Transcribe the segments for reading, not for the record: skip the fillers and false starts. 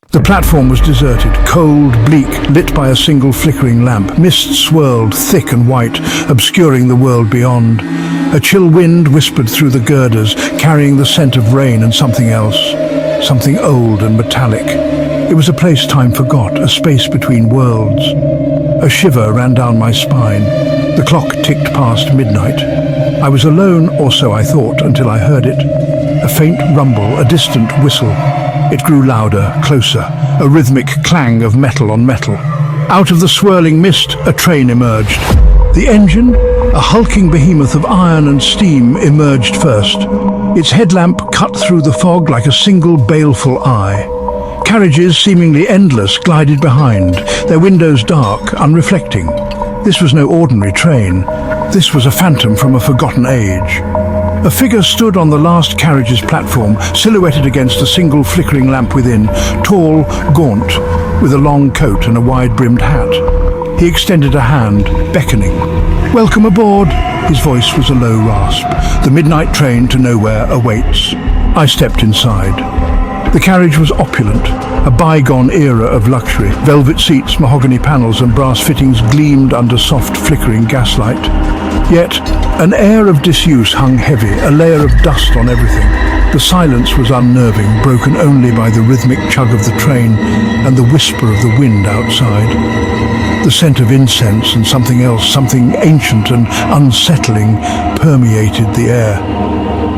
The platform was deserted, cold, bleak, lit by a single flickering lamp. Mist swirled, thick and white, obscuring the world beyond. A chill wind whispered through the girders, carrying the scent of rain and something else, something old and metallic. It was a place time forgot, a space between worlds. A shiver ran down my spine. The clock ticked past midnight. I was alone, or so I thought, until I heard it. A faint rumble, a distant whistle. It grew louder, closer, a rhythmic clang of metal on metal. Out of the swirling mist, a train emerged. The engine, a hulking behemoth of iron and steam, emerged first. Its headlamp cut through the fog like a single baleful eye. Carriages, seemingly endless, glided behind, their windows dark, unreflecting. This was no ordinary train. This was a phantom from a forgotten age. A figure stood on the last carriage's platform, silhouetted against a single flickering lamp within, tall, gaunt, with a long coat and a wide-brimmed hat. He extended a hand, beckoning. "Welcome aboard!" His voice was a low rasp. "The midnight train to nowhere awaits." I stepped inside. The carriage was opulent, a bygone era of luxury. Velvet seats, mahogany panels and brass fittings gleamed under soft, flickering gaslight. Yet, an air of disuse hung heavy, a layer of dust on everything. The silence was unnerving, broken only by the rhythmic chug of the train and the whisper of the wind outside. The scent of incense and something else, something ancient and unsettling, permeated the air.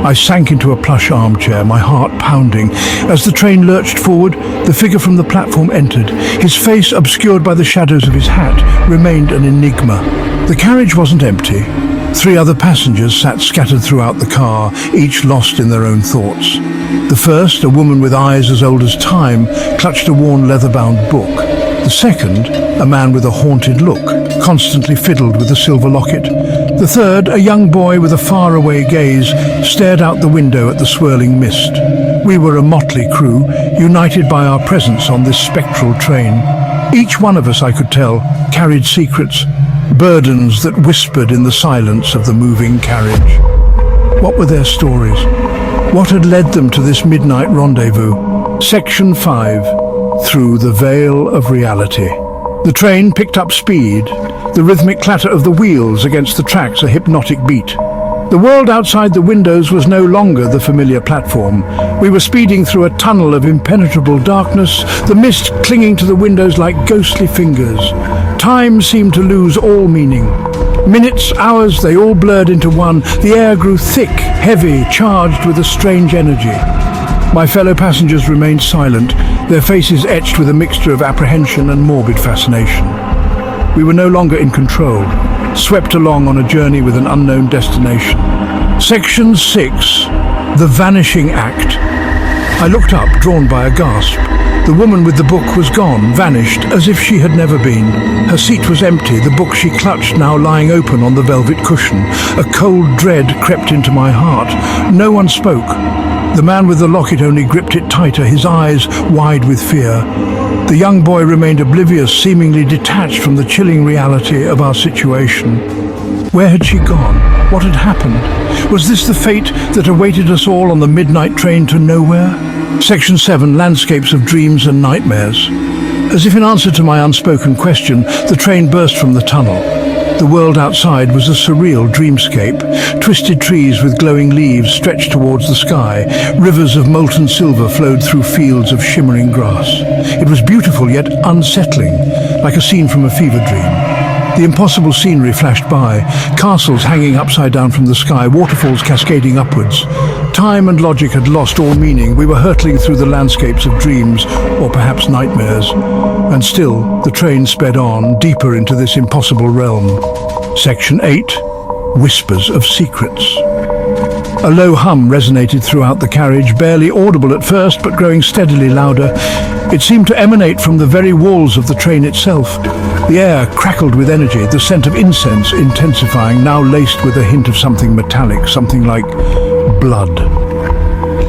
I sank into a plush armchair, my heart pounding. As the train lurched forward, the figure from the platform entered. His face, obscured by the shadows of his hat, remained an enigma. The carriage wasn't empty. 3 other passengers sat scattered throughout the car, each lost in their own thoughts. The first, a woman with eyes as old as time, clutched a worn leather-bound book. The second, a man with a haunted look, constantly fiddled with a silver locket. The third, a young boy with a faraway gaze, stared out the window at the swirling mist. We were a motley crew, united by our presence on this spectral train. Each one of us, I could tell, carried secrets, burdens that whispered in the silence of the moving carriage. What were their stories? What had led them to this midnight rendezvous? Section 5. Through the Veil of Reality. The train picked up speed, the rhythmic clatter of the wheels against the tracks a hypnotic beat. The world outside the windows was no longer the familiar platform. We were speeding through a tunnel of impenetrable darkness, the mist clinging to the windows like ghostly fingers. Time seemed to lose all meaning. Minutes, hours, they all blurred into one. The air grew thick, heavy, charged with a strange energy. My fellow passengers remained silent, their faces etched with a mixture of apprehension and morbid fascination. We were no longer in control, swept along on a journey with an unknown destination. Section 6. The Vanishing Act. I looked up, drawn by a gasp. The woman with the book was gone, vanished, as if she had never been. Her seat was empty, the book she clutched now lying open on the velvet cushion. A cold dread crept into my heart. No one spoke. The man with the locket only gripped it tighter, his eyes wide with fear. The young boy remained oblivious, seemingly detached from the chilling reality of our situation. Where had she gone? What had happened? Was this the fate that awaited us all on the midnight train to nowhere? Section 7. Landscapes of Dreams and Nightmares. As if in answer to my unspoken question, the train burst from the tunnel. The world outside was a surreal dreamscape. Twisted trees with glowing leaves stretched towards the sky. Rivers of molten silver flowed through fields of shimmering grass. It was beautiful yet unsettling, like a scene from a fever dream. The impossible scenery flashed by, castles hanging upside down from the sky, waterfalls cascading upwards. Time and logic had lost all meaning. We were hurtling through the landscapes of dreams, or perhaps nightmares. And still, the train sped on, deeper into this impossible realm. Section 8. Whispers of Secrets. A low hum resonated throughout the carriage, barely audible at first, but growing steadily louder. It seemed to emanate from the very walls of the train itself. The air crackled with energy, the scent of incense intensifying, now laced with a hint of something metallic, something like blood.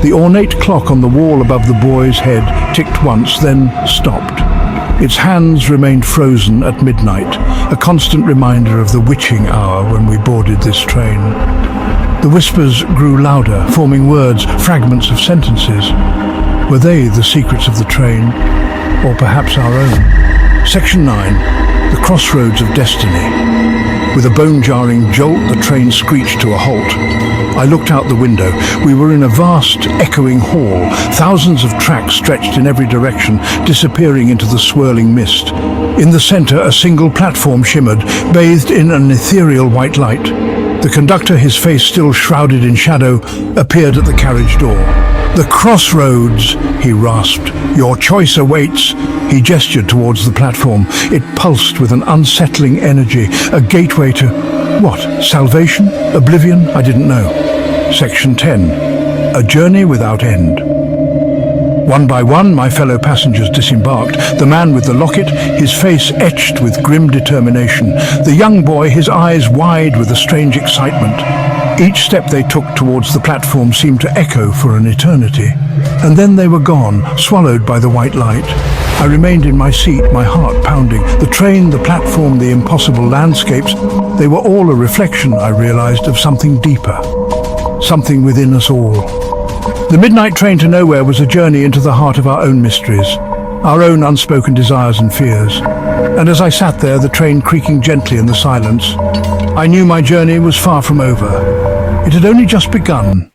The ornate clock on the wall above the boy's head ticked once, then stopped. Its hands remained frozen at midnight, a constant reminder of the witching hour when we boarded this train. The whispers grew louder, forming words, fragments of sentences. Were they the secrets of the train? or perhaps our own. Section 9. The Crossroads of Destiny. With a bone-jarring jolt, the train screeched to a halt. I looked out the window. We were in a vast, echoing hall, thousands of tracks stretched in every direction, disappearing into the swirling mist. In the center, a single platform shimmered, bathed in an ethereal white light. The conductor, his face still shrouded in shadow, appeared at the carriage door. "The crossroads," he rasped. "Your choice awaits." He gestured towards the platform. It pulsed with an unsettling energy, a gateway to... what? Salvation? Oblivion? I didn't know. Section 10. A journey without end. One by one, my fellow passengers disembarked. The man with the locket, his face etched with grim determination. The young boy, his eyes wide with a strange excitement. Each step they took towards the platform seemed to echo for an eternity. And then they were gone, swallowed by the white light. I remained in my seat, my heart pounding. The train, the platform, the impossible landscapes, they were all a reflection, I realized, of something deeper. Something within us all. The midnight train to nowhere was a journey into the heart of our own mysteries, our own unspoken desires and fears. And as I sat there, the train creaking gently in the silence, I knew my journey was far from over. It had only just begun.